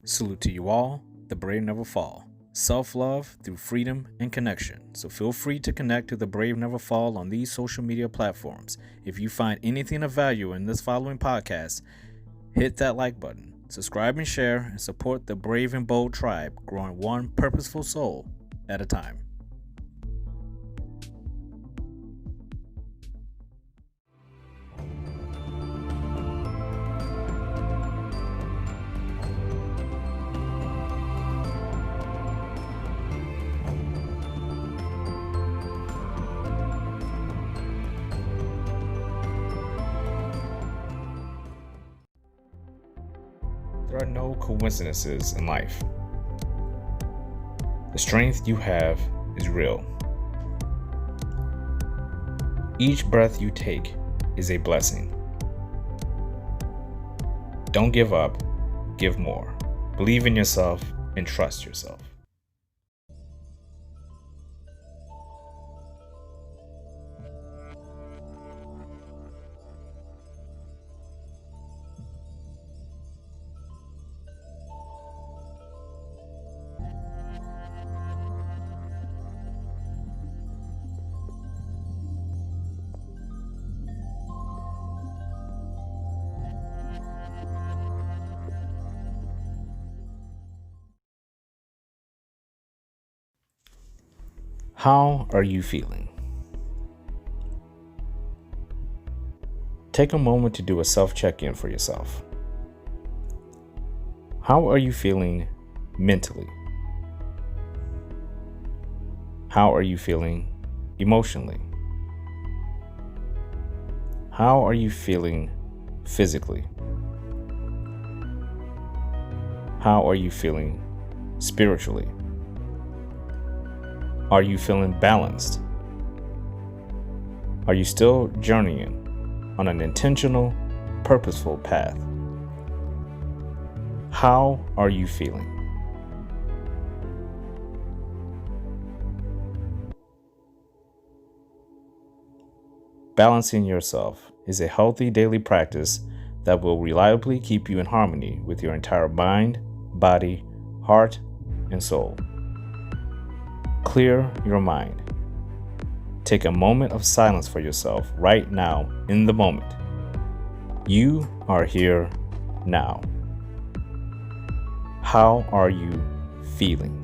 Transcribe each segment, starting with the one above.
Salute to you all. The brave never fall. Self-love through freedom and connection. So feel free to connect to The Brave Never Fall on these social media platforms. If you find anything of value in this following podcast, hit that like button, subscribe and share, and support the brave and bold tribe growing one purposeful soul at a time. There are no coincidences in life. The strength you have is real. Each breath you take is a blessing. Don't give up, give more. Believe in yourself and trust yourself. How are you feeling? Take a moment to do a self-check-in for yourself. How are you feeling mentally? How are you feeling emotionally? How are you feeling physically? How are you feeling spiritually? Are you feeling balanced? Are you still journeying on an intentional, purposeful path? How are you feeling? Balancing yourself is a healthy daily practice that will reliably keep you in harmony with your entire mind, body, heart, and soul. Clear your mind. Take a moment of silence for yourself right now in the moment. You are here now. How are you feeling?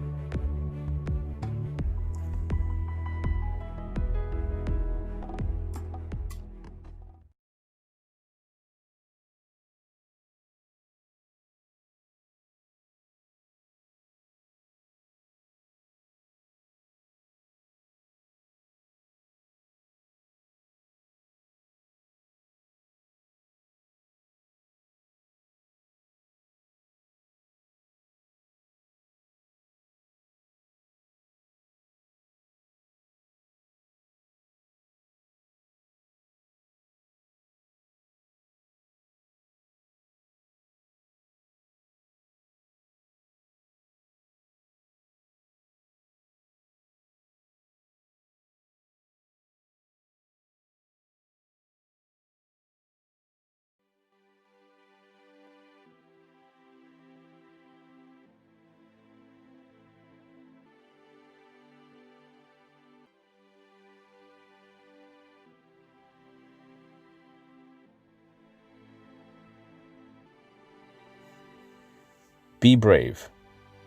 Be brave,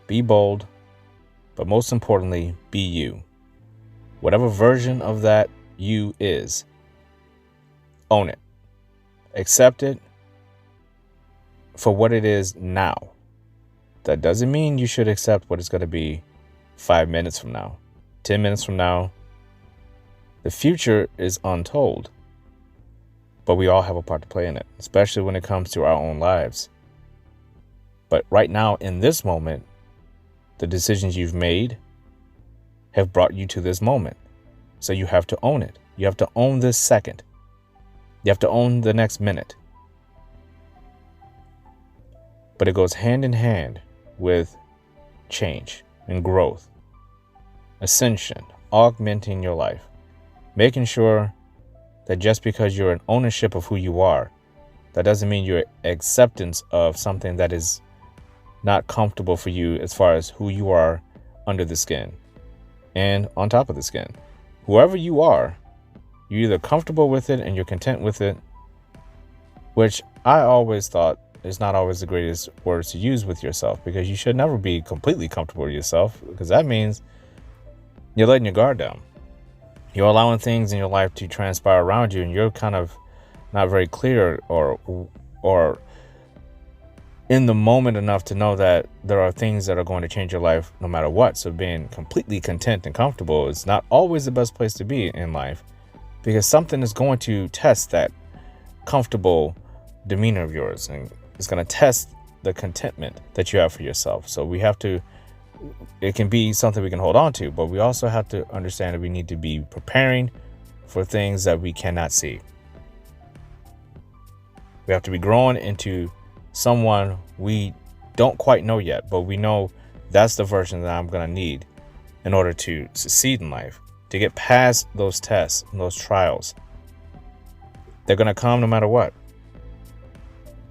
be bold, but most importantly, be you. Whatever version of that you is, own it. Accept it for what it is now. That doesn't mean you should accept what it's going to be 5 minutes from now, 10 minutes from now. The future is untold, but we all have a part to play in it, especially when it comes to our own lives. But right now, in this moment, the decisions you've made have brought you to this moment. So you have to own it. You have to own this second. You have to own the next minute. But it goes hand in hand with change and growth, ascension, augmenting your life, making sure that just because you're in ownership of who you are, that doesn't mean you're acceptance of something that is not comfortable for you as far as who you are under the skin and on top of the skin. Whoever you are, you're either comfortable with it and you're content with it, which I always thought is not always the greatest words to use with yourself, because you should never be completely comfortable with yourself, because that means you're letting your guard down. You're allowing things in your life to transpire around you, and you're kind of not very clear or in the moment enough to know that there are things that are going to change your life no matter what. So being completely content and comfortable is not always the best place to be in life, because something is going to test that comfortable demeanor of yours, and it's going to test the contentment that you have for yourself. So we have to, it can be something we can hold on to, but we also have to understand that we need to be preparing for things that we cannot see. We have to be growing into someone we don't quite know yet, but we know that's the version that I'm going to need in order to succeed in life, to get past those tests and those trials. They're going to come no matter what.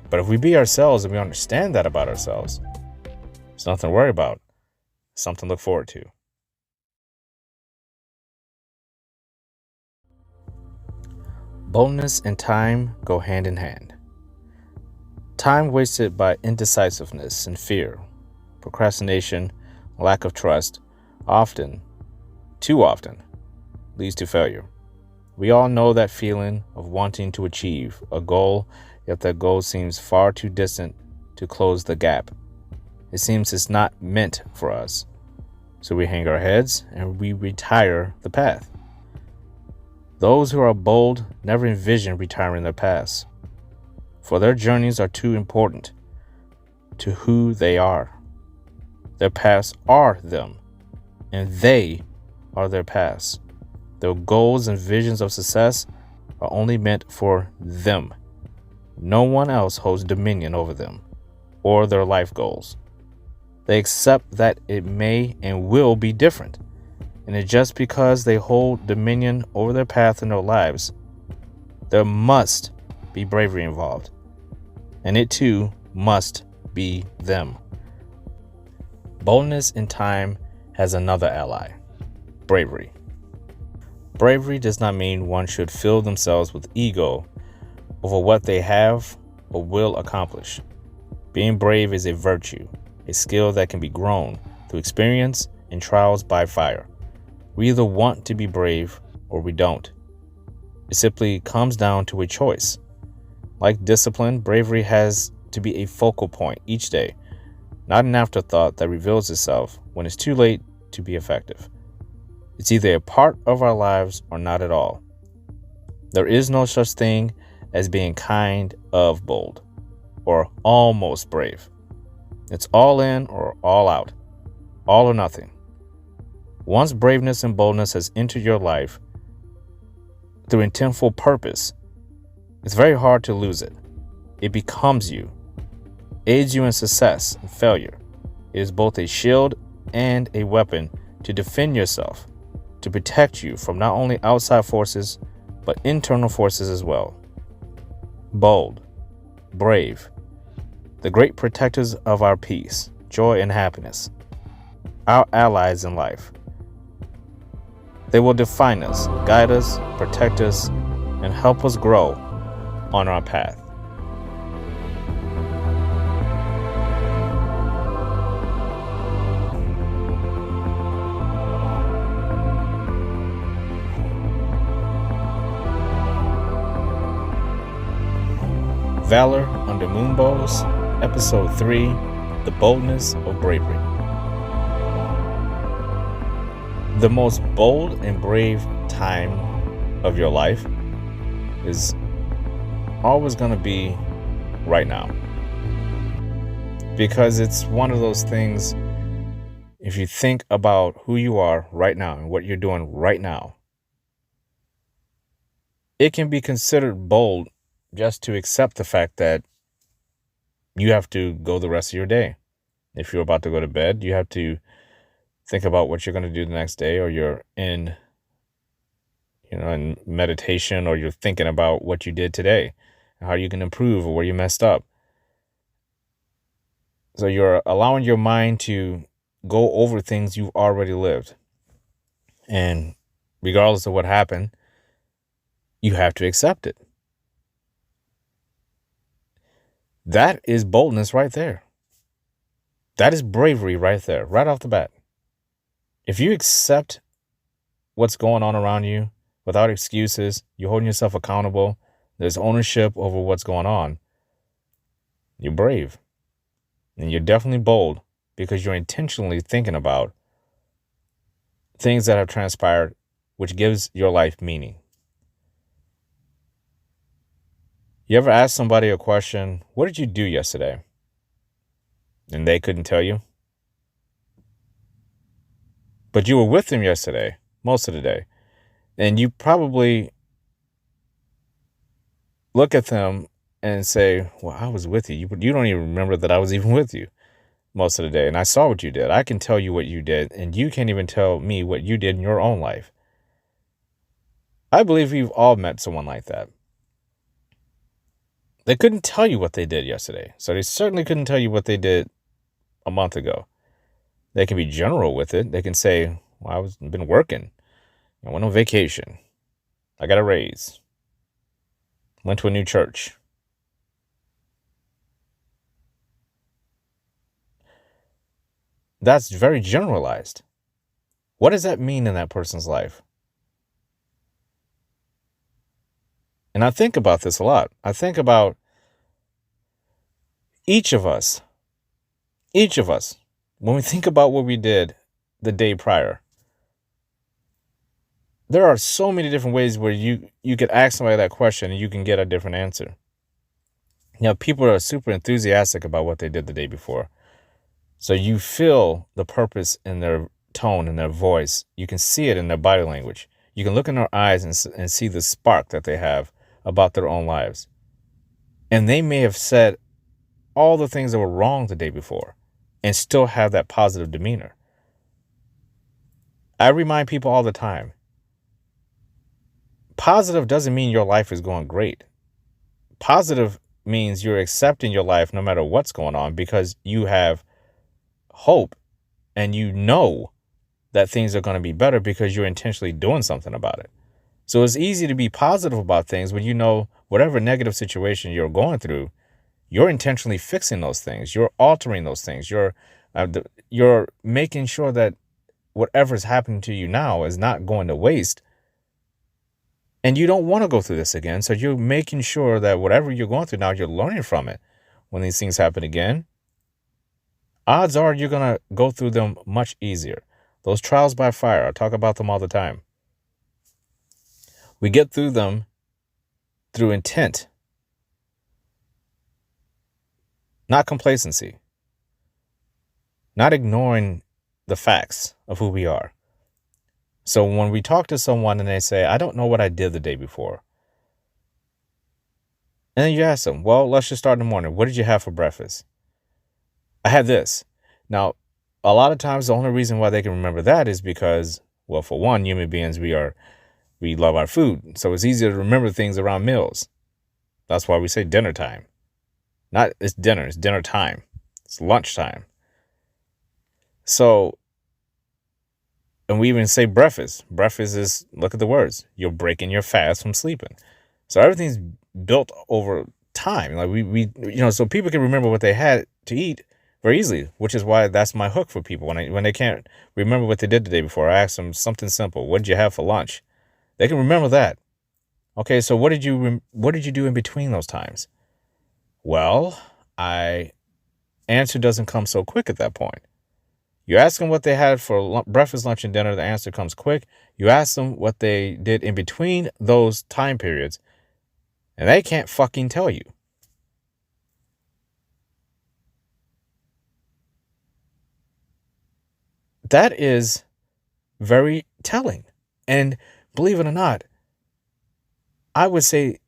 But if we be ourselves and we understand that about ourselves, it's nothing to worry about. It's something to look forward to. Boldness and time go hand in hand. Time wasted by indecisiveness and fear, procrastination, lack of trust, too often, leads to failure. We all know that feeling of wanting to achieve a goal, yet that goal seems far too distant to close the gap. It seems it's not meant for us. So we hang our heads and we retire the path. Those who are bold never envision retiring their paths, for their journeys are too important to who they are. Their paths are them, and they are their paths. Their goals and visions of success are only meant for them. No one else holds dominion over them or their life goals. They accept that it may and will be different, and it's just because they hold dominion over their path in their lives, there must be bravery involved, and it too must be them. Boldness in time has another ally: bravery. Bravery does not mean one should fill themselves with ego over what they have or will accomplish. Being brave is a virtue, a skill that can be grown through experience and trials by fire. We either want to be brave or we don't. It simply comes down to a choice. Like discipline, bravery has to be a focal point each day, not an afterthought that reveals itself when it's too late to be effective. It's either a part of our lives or not at all. There is no such thing as being kind of bold or almost brave. It's all in or all out, all or nothing. Once braveness and boldness has entered your life through intentful purpose, it's very hard to lose it. It becomes you, aids you in success and failure. It is both a shield and a weapon to defend yourself, to protect you from not only outside forces, but internal forces as well. Bold, brave, the great protectors of our peace, joy, and happiness, our allies in life. They will define us, guide us, protect us, and help us grow on our path. Valor under Moonbows, Episode 3, The Boldness of Bravery. The most bold and brave time of your life is always going to be right now. Because it's one of those things, if you think about who you are right now and what you're doing right now, it can be considered bold just to accept the fact that you have to go the rest of your day. If you're about to go to bed, you have to think about what you're going to do the next day, or you're in meditation, or you're thinking about what you did today and how you can improve or where you messed up. So you're allowing your mind to go over things you've already lived. And regardless of what happened, you have to accept it. That is boldness right there. That is bravery right there, right off the bat. If you accept what's going on around you without excuses, you're holding yourself accountable, there's ownership over what's going on, you're brave. And you're definitely bold because you're intentionally thinking about things that have transpired, which gives your life meaning. You ever ask somebody a question, what did you do yesterday? And they couldn't tell you? But you were with them yesterday, most of the day. And you probably look at them and say, well, I was with you. You don't even remember that I was even with you most of the day. And I saw what you did. I can tell you what you did. And you can't even tell me what you did in your own life. I believe we've all met someone like that. They couldn't tell you what they did yesterday. So they certainly couldn't tell you what they did a month ago. They can be general with it. They can say, well, I've been working. I went on vacation. I got a raise. Went to a new church. That's very generalized. What does that mean in that person's life? And I think about this a lot. I think about each of us, when we think about what we did the day prior, there are so many different ways where you could ask somebody that question and you can get a different answer. You know, people are super enthusiastic about what they did the day before. So you feel the purpose in their tone and their voice. You can see it in their body language. You can look in their eyes and see the spark that they have about their own lives. And they may have said all the things that were wrong the day before and still have that positive demeanor. I remind people all the time, positive doesn't mean your life is going great. Positive means you're accepting your life no matter what's going on because you have hope and you know that things are going to be better because you're intentionally doing something about it. So it's easy to be positive about things when you know whatever negative situation you're going through, you're intentionally fixing those things. You're altering those things. You're making sure that whatever's happening to you now is not going to waste. And you don't want to go through this again. So you're making sure that whatever you're going through now, you're learning from it. When these things happen again, odds are you're going to go through them much easier. Those trials by fire, I talk about them all the time. We get through them through intent, not complacency, not ignoring the facts of who we are. So when we talk to someone and they say, I don't know what I did the day before. And then you ask them, well, let's just start in the morning. What did you have for breakfast? I had this. Now, a lot of times the only reason why they can remember that is because, well, for one, human beings, we love our food. So it's easier to remember things around meals. That's why we say dinner time. Not it's dinner time. It's lunchtime. So, and we even say breakfast. Breakfast is, look at the words, you're breaking your fast from sleeping. So everything's built over time. Like we so people can remember what they had to eat very easily, which is why that's my hook for people. When they can't remember what they did the day before, I ask them something simple. What did you have for lunch? They can remember that. Okay, so what did you do in between those times? Well, answer doesn't come so quick at that point. You ask them what they had for breakfast, lunch, and dinner, the answer comes quick. You ask them what they did in between those time periods, and they can't fucking tell you. That is very telling. And believe it or not, I would say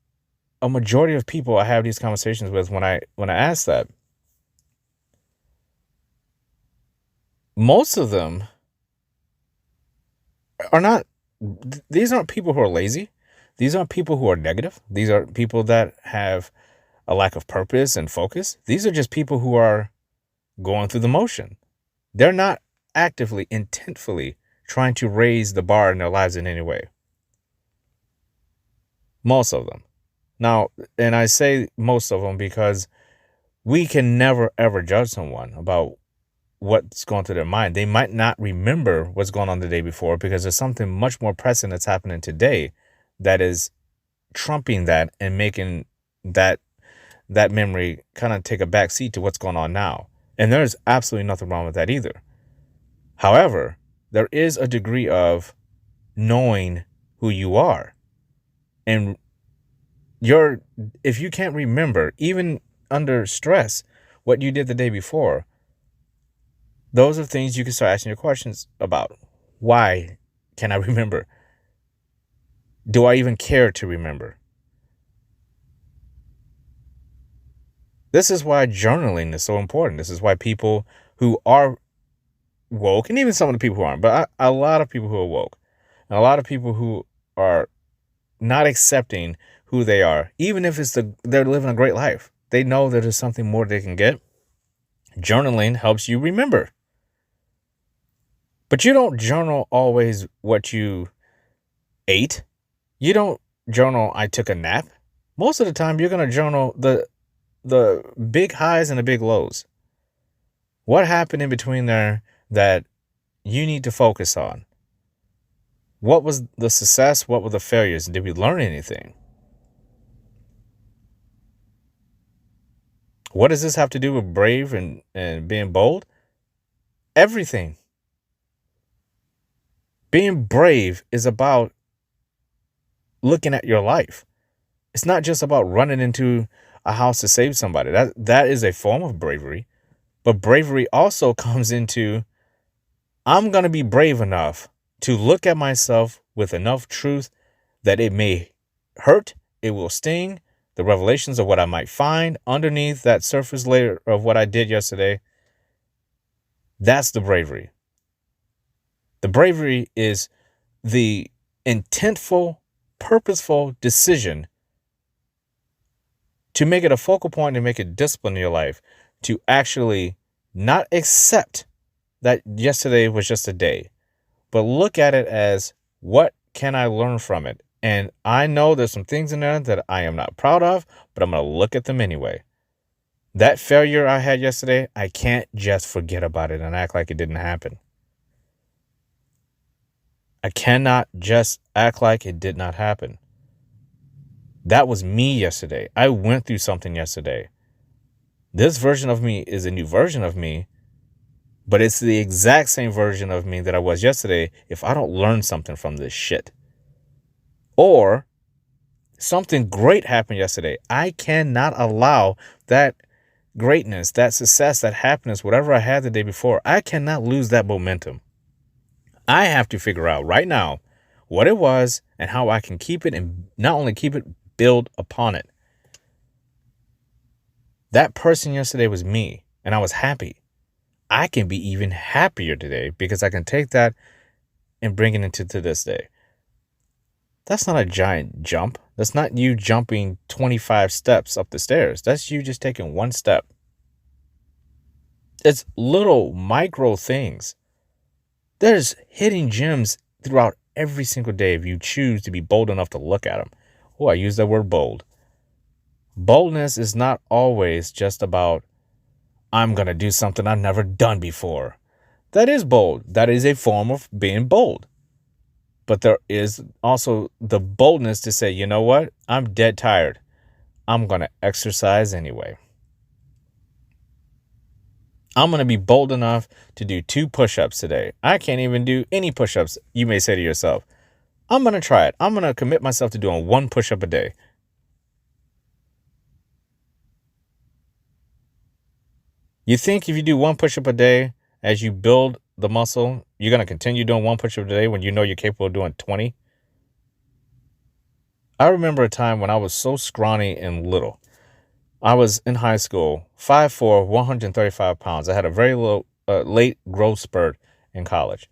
a majority of people I have these conversations with, when I ask that, most of them are not, these aren't people who are lazy. These aren't people who are negative. These are people that have a lack of purpose and focus. These are just people who are going through the motion. They're not actively, intentfully trying to raise the bar in their lives in any way. Most of them. Now, and I say most of them because we can never, ever judge someone about what's going through their mind. They might not remember what's going on the day before because there's something much more pressing that's happening today that is trumping that and making that memory kind of take a back seat to what's going on now. And there's absolutely nothing wrong with that either. However, there is a degree of knowing who you are. And if you can't remember, even under stress, what you did the day before, those are things you can start asking your questions about. Why can I remember? Do I even care to remember? This is why journaling is so important. This is why people who are woke, and even some of the people who aren't, but a lot of people who are woke, and a lot of people who are not accepting who they are, even if they're living a great life, they know that there's something more they can get. Journaling helps you remember. But you don't journal always what you ate. You don't journal, I took a nap. Most of the time, you're going to journal the big highs and the big lows. What happened in between there that you need to focus on? What was the success? What were the failures? Did we learn anything? What does this have to do with brave and being bold? Everything. Being brave is about looking at your life. It's not just about running into a house to save somebody. That is a form of bravery. But bravery also comes into, I'm going to be brave enough to look at myself with enough truth that it may hurt, it will sting, the revelations of what I might find underneath that surface layer of what I did yesterday. That's the bravery. The bravery is the intentful, purposeful decision to make it a focal point and make it discipline in your life, to actually not accept that yesterday was just a day, but look at it as, what can I learn from it? And I know there's some things in there that I am not proud of, but I'm going to look at them anyway. That failure I had yesterday, I can't just forget about it and act like it didn't happen. I cannot just act like it did not happen. That was me yesterday. I went through something yesterday. This version of me is a new version of me, but it's the exact same version of me that I was yesterday if I don't learn something from this shit. Or something great happened yesterday. I cannot allow that greatness, that success, that happiness, whatever I had the day before, I cannot lose that momentum. I have to figure out right now what it was and how I can keep it, and not only keep it, build upon it. That person yesterday was me, and I was happy. I can be even happier today because I can take that and bring it into this day. That's not a giant jump. That's not you jumping 25 steps up the stairs. That's you just taking one step. It's little micro things. There's hidden gems throughout every single day if you choose to be bold enough to look at them. Oh, I use that word bold. Boldness is not always just about, I'm going to do something I've never done before. That is bold. That is a form of being bold. But there is also the boldness to say, you know what? I'm dead tired. I'm going to exercise anyway. I'm going to be bold enough to do 2 push-ups today. I can't even do any push-ups. You may say to yourself, I'm going to try it. I'm going to commit myself to doing 1 push-up a day. You think if you do 1 push-up a day, as you build the muscle, you're going to continue doing 1 push-up a day when you know you're capable of doing 20? I remember a time when I was so scrawny and little. I was in high school, 5'4", 135 pounds. I had a very late growth spurt in college.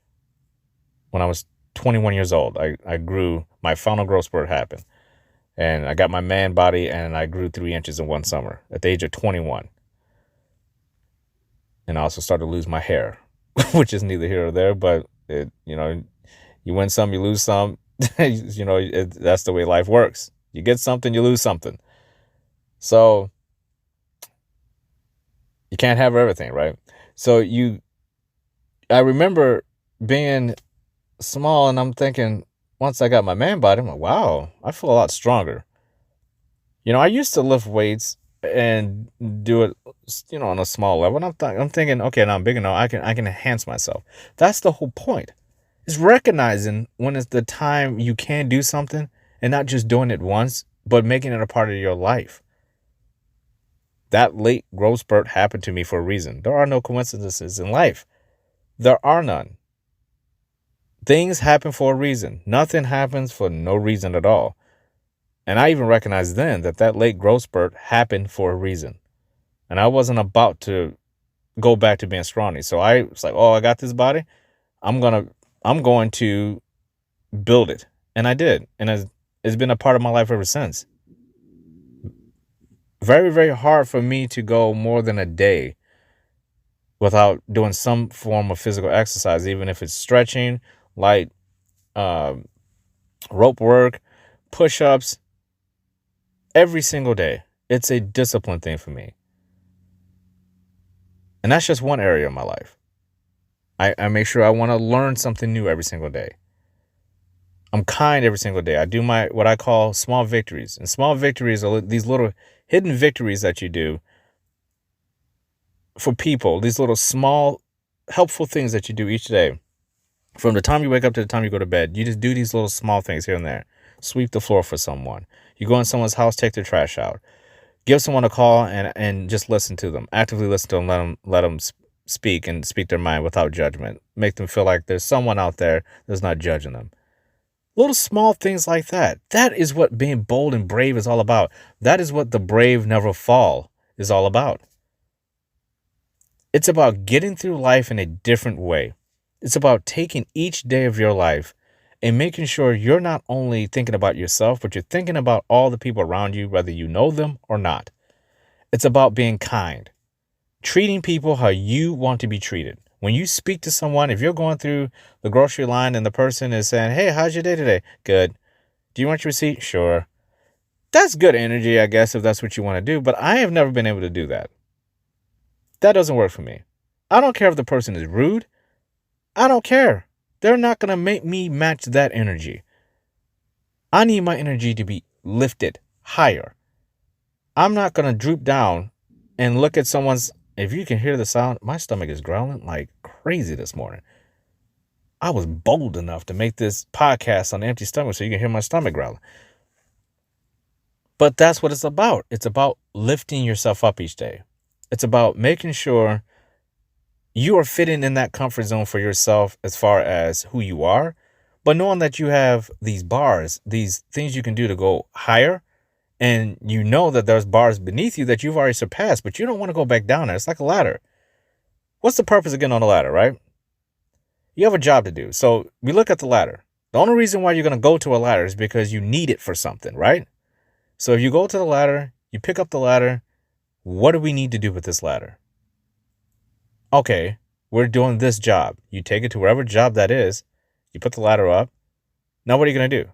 When I was 21 years old, I grew, my final growth spurt happened. And I got my man body, and I grew 3 inches in one summer at the age of 21. And I also started to lose my hair, which is neither here or there, but you win some, you lose some. That's the way life works. You get something, you lose something. So you can't have everything, right? So I remember being small, and I'm thinking, once I got my man body, I'm like, wow, I feel a lot stronger. I used to lift weights and do it, on a small level. And I'm thinking, okay, now I'm bigger now. I can enhance myself. That's the whole point. Is recognizing when it's the time you can do something and not just doing it once, but making it a part of your life. That late growth spurt happened to me for a reason. There are no coincidences in life. There are none. Things happen for a reason. Nothing happens for no reason at all. And I even recognized then that late growth spurt happened for a reason. And I wasn't about to go back to being scrawny. So I was like, oh, I got this body. I'm going to build it. And I did. And it's been a part of my life ever since. Very, very hard for me to go more than a day without doing some form of physical exercise, even if it's stretching, light rope work, push-ups, every single day. It's a discipline thing for me. And that's just one area of my life. I make sure I want to learn something new every single day. I'm kind every single day. I do what I call small victories. And small victories are these little hidden victories that you do for people. These little small helpful things that you do each day. From the time you wake up to the time you go to bed, you just do these little small things here and there. Sweep the floor for someone. You go in someone's house, take their trash out. Give someone a call and just listen to them. Actively listen to them. Let them speak and speak their mind without judgment. Make them feel like there's someone out there that's not judging them. Little small things like that. That is what being bold and brave is all about. That is what the brave never fall is all about. It's about getting through life in a different way. It's about taking each day of your life and making sure you're not only thinking about yourself, but you're thinking about all the people around you, whether you know them or not. It's about being kind, treating people how you want to be treated. When you speak to someone, if you're going through the grocery line and the person is saying, hey, how's your day today? Good. Do you want your receipt? Sure. That's good energy, I guess, if that's what you want to do. But I have never been able to do that. That doesn't work for me. I don't care if the person is rude. I don't care. They're not going to make me match that energy. I need my energy to be lifted higher. I'm not going to droop down and look at someone's. If you can hear the sound, my stomach is growling like crazy this morning. I was bold enough to make this podcast on an empty stomach so you can hear my stomach growling. But that's what it's about. It's about lifting yourself up each day. It's about making sure you are fitting in that comfort zone for yourself as far as who you are, but knowing that you have these bars, these things you can do to go higher. And you know that there's bars beneath you that you've already surpassed, but you don't want to go back down there. It's like a ladder. What's the purpose of getting on a ladder, right? You have a job to do. So we look at the ladder. The only reason why you're going to go to a ladder is because you need it for something, right? So if you go to the ladder, you pick up the ladder. What do we need to do with this ladder? Okay, we're doing this job. You take it to wherever job that is. You put the ladder up. Now what are you going to do?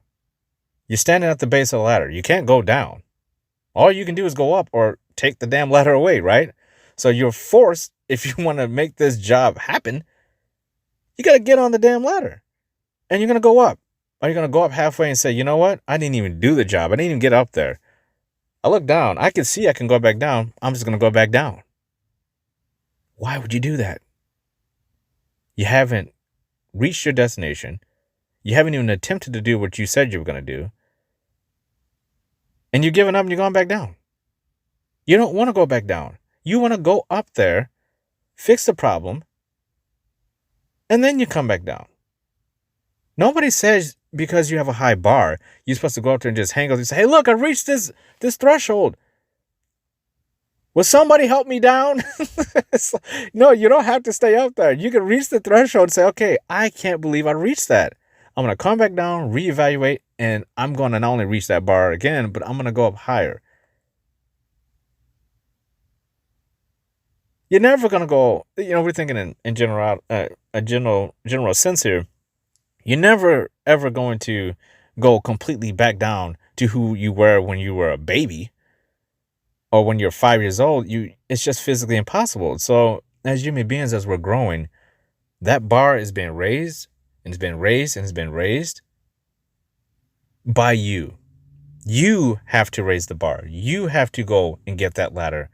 You're standing at the base of the ladder. You can't go down. All you can do is go up or take the damn ladder away, right? So you're forced, if you want to make this job happen, you got to get on the damn ladder. And you're going to go up. Are you going to go up halfway and say, you know what? I didn't even do the job. I didn't even get up there. I look down. I can see I can go back down. I'm just going to go back down. Why would you do that? You haven't reached your destination. You haven't even attempted to do what you said you were going to do. And you're giving up and you're going back down. You don't want to go back down. You want to go up there, fix the problem, and then you come back down. Nobody says because you have a high bar, you're supposed to go up there and just hang out and say, hey, look, I reached this threshold. Will somebody help me down? No, you don't have to stay up there. You can reach the threshold and say, okay, I can't believe I reached that. I'm going to come back down, reevaluate, and I'm going to not only reach that bar again, but I'm going to go up higher. You're never going to go, we're thinking in general sense here. You're never ever going to go completely back down to who you were when you were a baby or when you're 5 years old. It's just physically impossible. So as human beings, as we're growing, that bar is being raised and it's been raised and it's been raised by you. You have to raise the bar. You have to go and get that ladder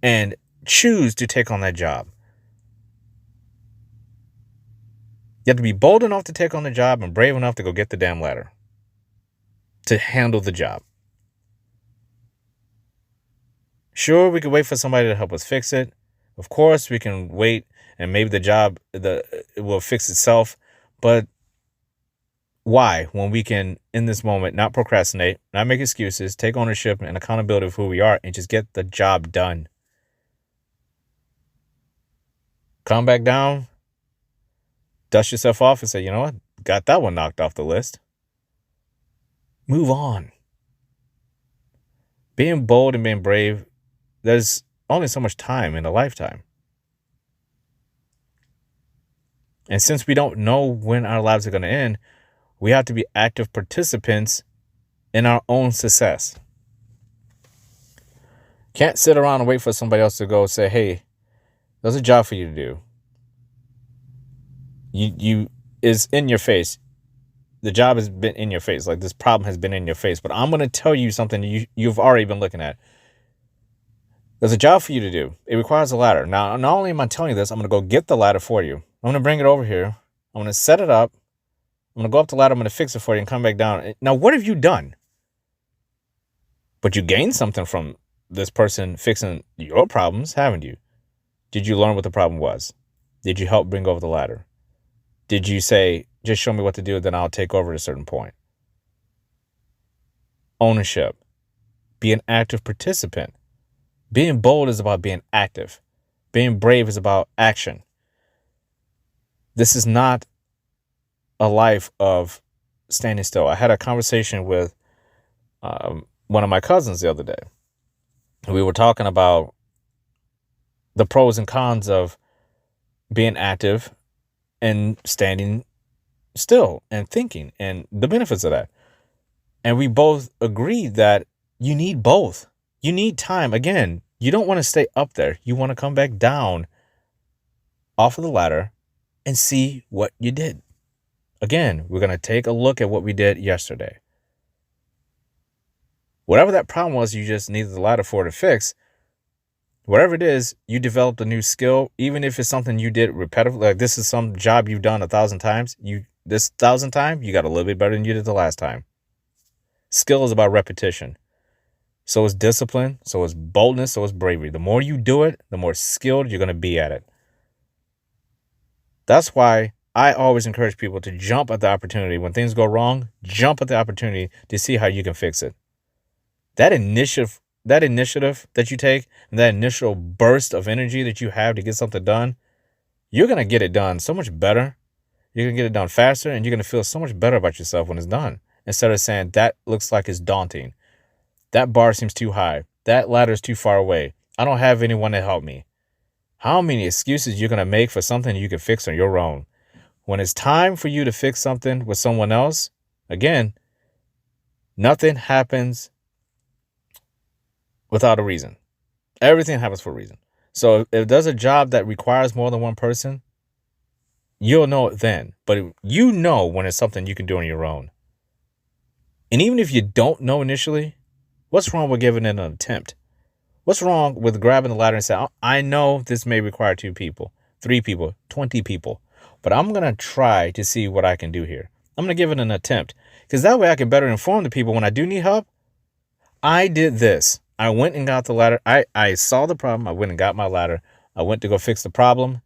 and choose to take on that job. You have to be bold enough to take on the job and brave enough to go get the damn ladder to handle the job. Sure, we could wait for somebody to help us fix it. Of course, we can wait and maybe the job it will fix itself. But why, when we can, in this moment, not procrastinate, not make excuses, take ownership and accountability of who we are, and just get the job done? Calm back down, dust yourself off and say, you know what? Got that one knocked off the list. Move on. Being bold and being brave, there's only so much time in a lifetime. And since we don't know when our lives are going to end, we have to be active participants in our own success. Can't sit around and wait for somebody else to go say, hey, there's a job for you to do. You is in your face. The job has been in your face. Like, this problem has been in your face. But I'm going to tell you something you've already been looking at. There's a job for you to do. It requires a ladder. Now, not only am I telling you this, I'm going to go get the ladder for you. I'm going to bring it over here. I'm going to set it up. I'm going to go up the ladder. I'm going to fix it for you and come back down. Now, what have you done? But you gained something from this person fixing your problems, haven't you? Did you learn what the problem was? Did you help bring over the ladder? Did you say, just show me what to do, then I'll take over at a certain point? Ownership. Be an active participant. Being bold is about being active. Being brave is about action. This is not a life of standing still. I had a conversation with one of my cousins the other day. We were talking about the pros and cons of being active and standing still and thinking and the benefits of that. And we both agreed that you need both. You need time. Again, you don't want to stay up there. You want to come back down off of the ladder and see what you did. Again, we're going to take a look at what we did yesterday. Whatever that problem was you just needed the ladder for to fix, whatever it is, you developed a new skill, even if it's something you did repetitively. Like, this is some job you've done 1,000 times. This 1,000th time, you got a little bit better than you did the last time. Skill is about repetition. So is discipline. So is boldness. So is bravery. The more you do it, the more skilled you're going to be at it. That's why I always encourage people to jump at the opportunity. When things go wrong, jump at the opportunity to see how you can fix it. That initiative that you take and that initial burst of energy that you have to get something done, you're going to get it done so much better. You're going to get it done faster, and you're going to feel so much better about yourself when it's done. Instead of saying, that looks like it's daunting. That bar seems too high. That ladder is too far away. I don't have anyone to help me. How many excuses you're going to make for something you can fix on your own? When it's time for you to fix something with someone else, again, nothing happens without a reason. Everything happens for a reason. So if there's a job that requires more than one person, you'll know it then. But you know when it's something you can do on your own. And even if you don't know initially, what's wrong with giving it an attempt? What's wrong with grabbing the ladder and saying, I know this may require 2 people, 3 people, 20 people, but I'm going to try to see what I can do here. I'm going to give it an attempt, because that way I can better inform the people when I do need help. I did this. I went and got the ladder. I saw the problem. I went and got my ladder. I went to go fix the problem.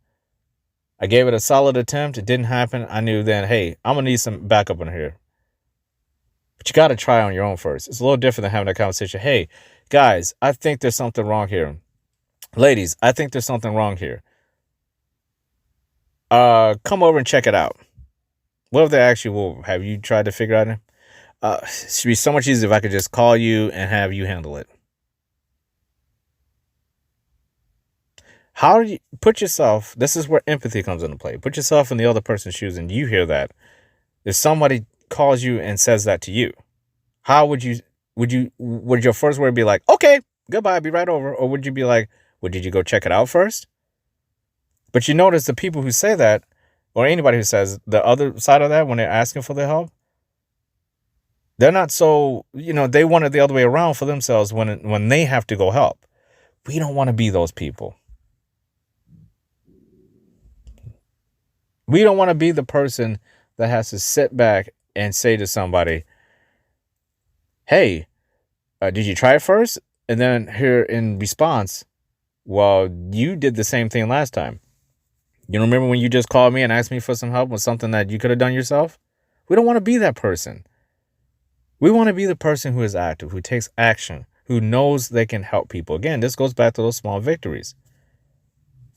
I gave it a solid attempt. It didn't happen. I knew then, hey, I'm going to need some backup in here. But you got to try on your own first. It's a little different than having a conversation. Hey, guys, I think there's something wrong here. Ladies, I think there's something wrong here. Come over and check it out. What if they ask you, well, have you tried to figure out it? It should be so much easier if I could just call you and have you handle it. How do you put yourself? This is where empathy comes into play. Put yourself in the other person's shoes, and you hear that. If somebody calls you and says that to you, how would your first word be like, okay, goodbye, be right over? Or would you be like, well, did you go check it out first? But you notice the people who say that, or anybody who says the other side of that when they're asking for their help, they're not so, they want it the other way around for themselves when they have to go help. We don't want to be those people. We don't want to be the person that has to sit back and say to somebody, hey, did you try it first? And then hear in response, well, you did the same thing last time. You remember when you just called me and asked me for some help with something that you could have done yourself? We don't want to be that person. We want to be the person who is active, who takes action, who knows they can help people. Again, this goes back to those small victories.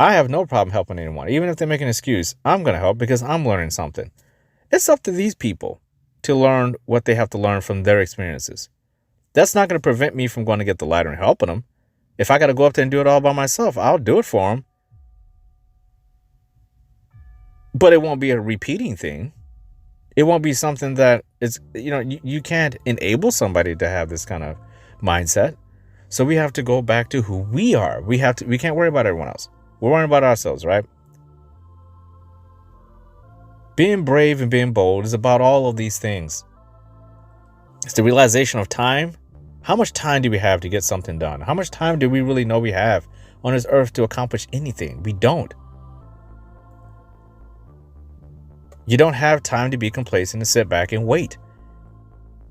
I have no problem helping anyone. Even if they make an excuse, I'm going to help because I'm learning something. It's up to these people to learn what they have to learn from their experiences. That's not going to prevent me from going to get the ladder and helping them. If I got to go up there and do it all by myself, I'll do it for them. But it won't be a repeating thing. It won't be something that is, you can't enable somebody to have this kind of mindset. So we have to go back to who we are. We can't worry about everyone else. We're worrying about ourselves, right? Being brave and being bold is about all of these things. It's the realization of time. How much time do we have to get something done? How much time do we really know we have on this earth to accomplish anything? We don't. You don't have time to be complacent and sit back and wait.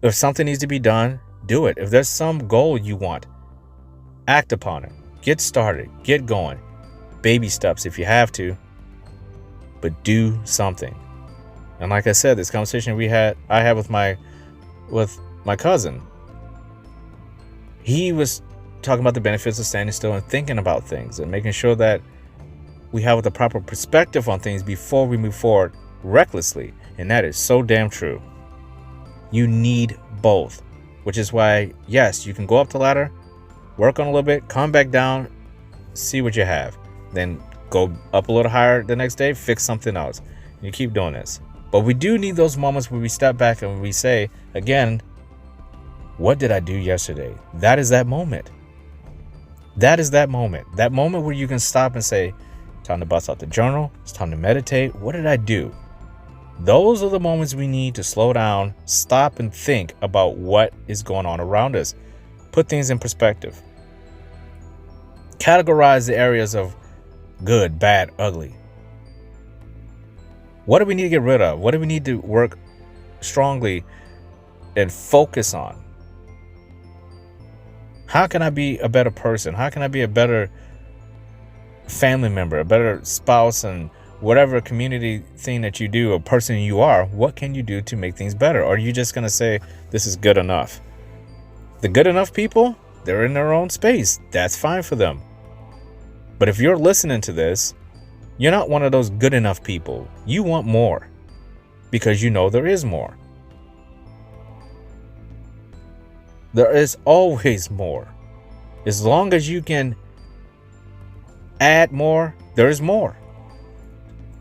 If something needs to be done, do it. If there's some goal you want, act upon it. Get started. Get going. Baby steps if you have to, but do something. And like I said, this conversation I had with my cousin, he was talking about the benefits of standing still and thinking about things and making sure that we have the proper perspective on things before we move forward recklessly. And that is so damn true. You need both, which is why, yes, you can go up the ladder, work on a little bit, come back down, see what you have. Then go up a little higher the next day, fix something else. You keep doing this. But we do need those moments where we step back and we say, again, what did I do yesterday? That is that moment. That is that moment. That moment where you can stop and say, time to bust out the journal. It's time to meditate. What did I do? Those are the moments we need to slow down, stop and think about what is going on around us. Put things in perspective. Categorize the areas of good, bad, ugly. What do we need to get rid of? What do we need to work strongly and focus on? How can I be a better person? How can I be a better family member, a better spouse, and whatever community thing that you do, a person you are? What can you do to make things better? Or are you just going to say, this is good enough? The good enough people, they're in their own space. That's fine for them. But if you're listening to this, you're not one of those good enough people. You want more because you know there is more. There is always more. As long as you can add more, there is more.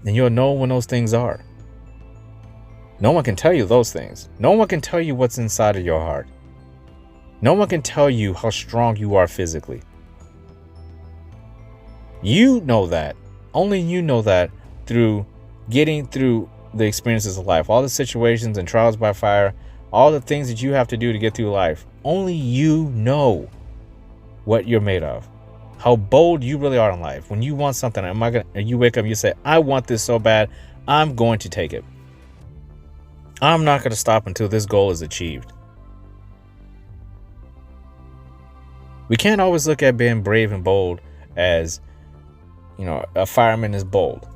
And you'll know when those things are. No one can tell you those things. No one can tell you what's inside of your heart. No one can tell you how strong you are physically. You know that. Only you know that through getting through the experiences of life, all the situations and trials by fire, all the things that you have to do to get through life. Only you know what you're made of, how bold you really are in life. When you want something, and you wake up and you say, I want this so bad, I'm going to take it. I'm not going to stop until this goal is achieved. We can't always look at being brave and bold as, a fireman is bold.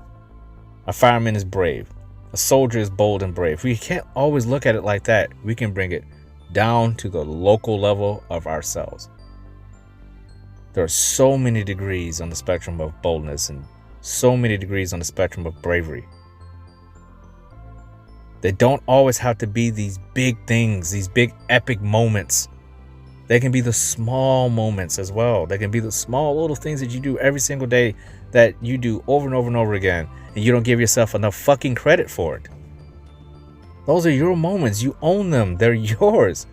A fireman is brave. A soldier is bold and brave. We can't always look at it like that. We can bring it down to the local level of ourselves. There are so many degrees on the spectrum of boldness and so many degrees on the spectrum of bravery. They don't always have to be these big things, these big epic moments. They can be the small moments as well. They can be the small little things that you do every single day that you do over and over and over again, and you don't give yourself enough fucking credit for it. Those are your moments. You own them. They're yours.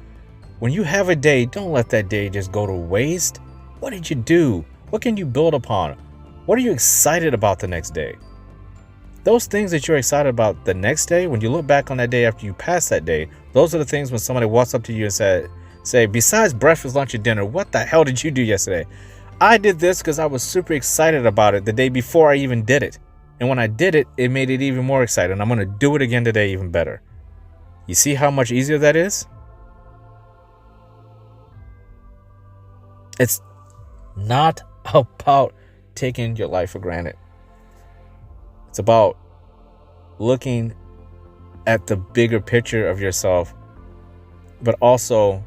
When you have a day, don't let that day just go to waste. What did you do? What can you build upon? What are you excited about the next day? Those things that you're excited about the next day, when you look back on that day after you pass that day, those are the things when somebody walks up to you and say, besides breakfast, lunch, and dinner, what the hell did you do yesterday? I did this because I was super excited about it the day before I even did it. And when I did it, it made it even more exciting. I'm going to do it again today even better. You see how much easier that is? It's not about taking your life for granted. It's about looking at the bigger picture of yourself, but also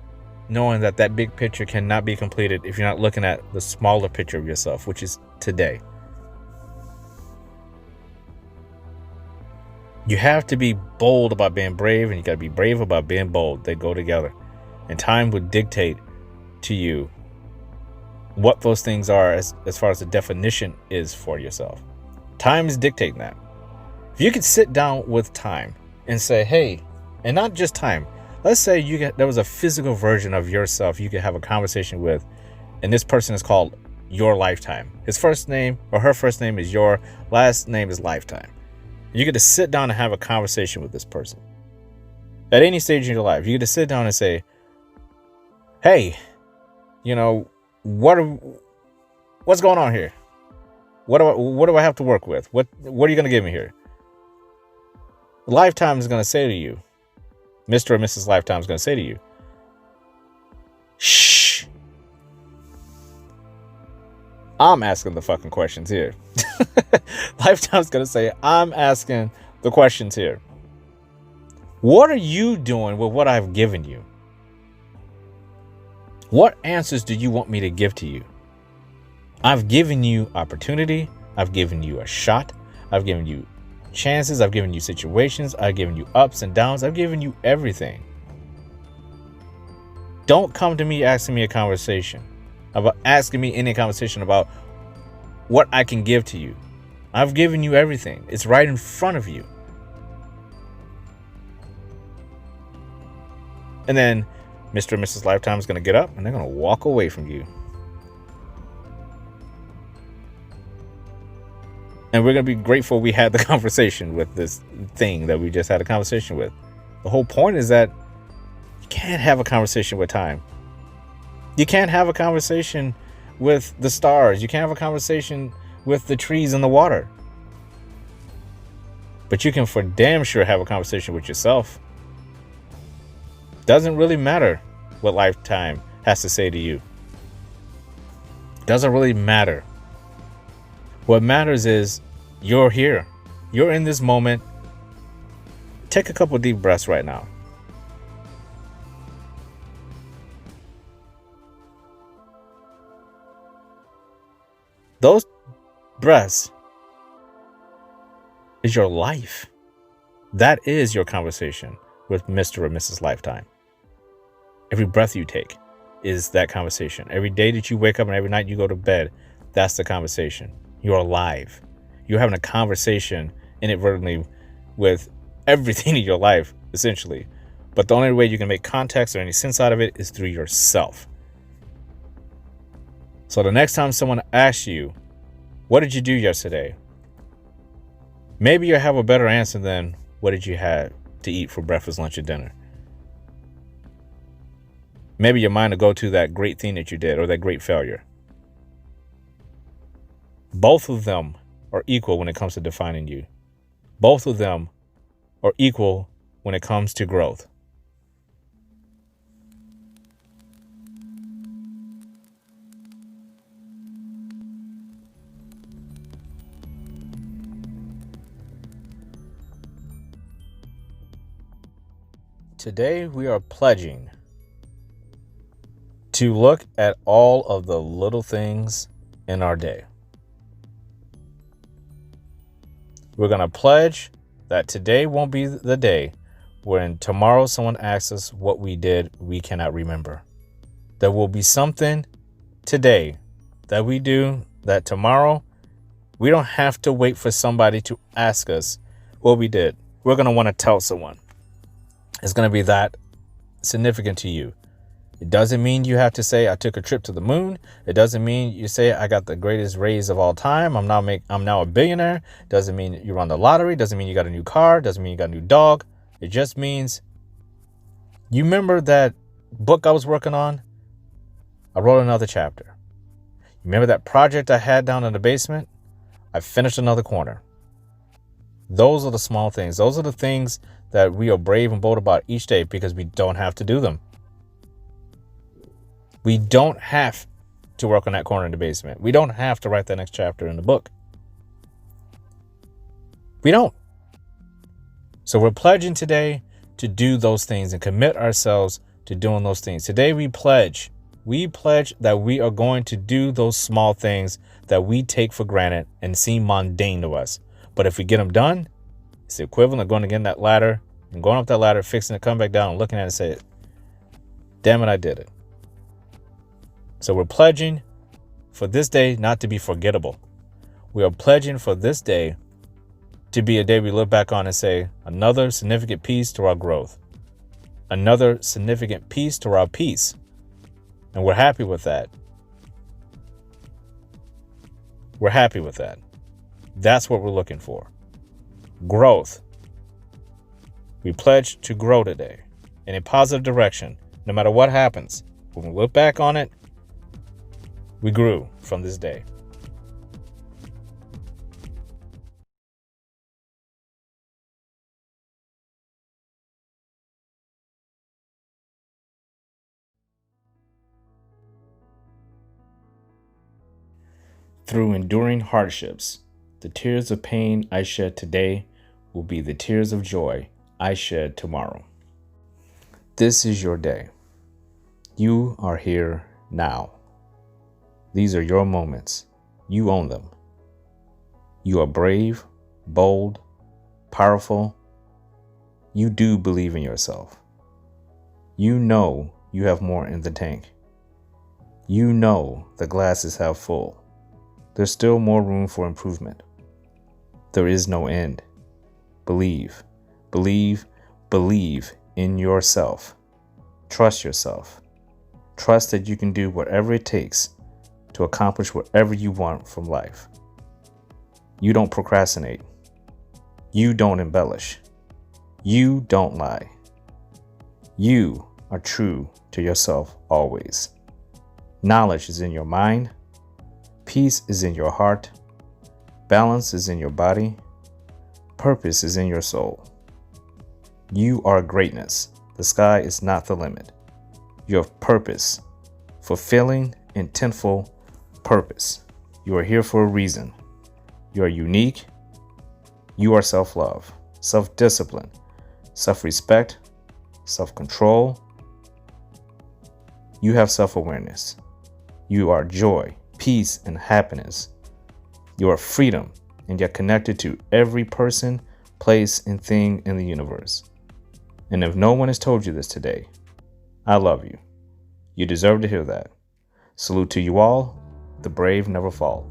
knowing that that big picture cannot be completed if you're not looking at the smaller picture of yourself, which is today. You have to be bold about being brave, and you got to be brave about being bold. They go together. And time would dictate to you what those things are as far as the definition is for yourself. Time is dictating that. If you could sit down with time and say, hey, and not just time, let's say there was a physical version of yourself you could have a conversation with, and this person is called your lifetime. His first name or her first name is your last name is lifetime. You get to sit down and have a conversation with this person. At any stage in your life, you get to sit down and say, hey, what's going on here? What do I have to work with? What are you going to give me here? Lifetime is going to say to you, Mr. or Mrs. Lifetime is going to say to you, shh. I'm asking the fucking questions here. Lifetime's going to say, I'm asking the questions here. What are you doing with what I've given you? What answers do you want me to give to you? I've given you opportunity. I've given you a shot. I've given you chances. I've given you situations. I've given you ups and downs. I've given you everything. Don't come to me asking me a conversation about any conversation about what I can give to you. I've given you everything. It's right in front of you. And then Mr. and Mrs. Lifetime is going to get up and they're going to walk away from you. And we're going to be grateful we had the conversation with this thing that we just had a conversation with. The whole point is that you can't have a conversation with time. You can't have a conversation with the stars. You can't have a conversation with the trees and the water. But you can for damn sure have a conversation with yourself. Doesn't really matter what lifetime has to say to you. Doesn't really matter. What matters is you're here. You're in this moment. Take a couple deep breaths right now. Those breaths is your life. That is your conversation with Mr. or Mrs. Lifetime. Every breath you take is that conversation. Every day that you wake up and every night you go to bed, that's the conversation. You're alive. You're having a conversation inadvertently with everything in your life, essentially. But the only way you can make context or any sense out of it is through yourself. So the next time someone asks you, what did you do yesterday? Maybe you'll have a better answer than, what did you have to eat for breakfast, lunch, or dinner? Maybe your mind will go to that great thing that you did or that great failure. Both of them are equal when it comes to defining you. Both of them are equal when it comes to growth. Today we are pledging to look at all of the little things in our day. We're going to pledge that today won't be the day when tomorrow someone asks us what we did we cannot remember. There will be something today that we do that tomorrow we don't have to wait for somebody to ask us what we did. We're going to want to tell someone. It's going to be that significant to you. It doesn't mean you have to say, I took a trip to the moon. It doesn't mean you say, I got the greatest raise of all time. I'm now a billionaire. Doesn't mean you won the lottery. Doesn't mean you got a new car. Doesn't mean you got a new dog. It just means you remember that book I was working on? I wrote another chapter. You remember that project I had down in the basement? I finished another corner. Those are the small things. Those are the things that we are brave and bold about each day because we don't have to do them. We don't have to work on that corner in the basement. We don't have to write that next chapter in the book. We don't. So we're pledging today to do those things and commit ourselves to doing those things. Today we pledge that we are going to do those small things that we take for granted and seem mundane to us. But if we get them done, it's the equivalent of going again that ladder and going up that ladder, fixing it, come back down and looking at it and say, damn it, I did it. So we're pledging for this day not to be forgettable. We are pledging for this day to be a day we look back on and say, another significant piece to our growth, another significant piece to our peace. And we're happy with that. We're happy with that. That's what we're looking for. Growth. We pledge to grow today in a positive direction. No matter what happens, when we look back on it, we grew from this day. Through enduring hardships, the tears of pain I shed today will be the tears of joy I shed tomorrow. This is your day. You are here now. These are your moments. You own them. You are brave, bold, powerful. You do believe in yourself. You know you have more in the tank. You know the glass is half full. There's still more room for improvement. There is no end. Believe, believe, believe in yourself. Trust yourself. Trust that you can do whatever it takes to accomplish whatever you want from life. You don't procrastinate. You don't embellish. You don't lie. You are true to yourself always. Knowledge is in your mind. Peace is in your heart. Balance is in your body. Purpose is in your soul. You are greatness. The sky is not the limit. You have purpose, fulfilling, intentful purpose. You are here for a reason. You are unique. You are self-love, self-discipline, self-respect, self-control. You have self-awareness. You are joy, peace, and happiness. You are freedom, and yet connected to every person, place, and thing in the universe. And if no one has told you this today, I love you. You deserve to hear that. Salute to you all. The brave never fall.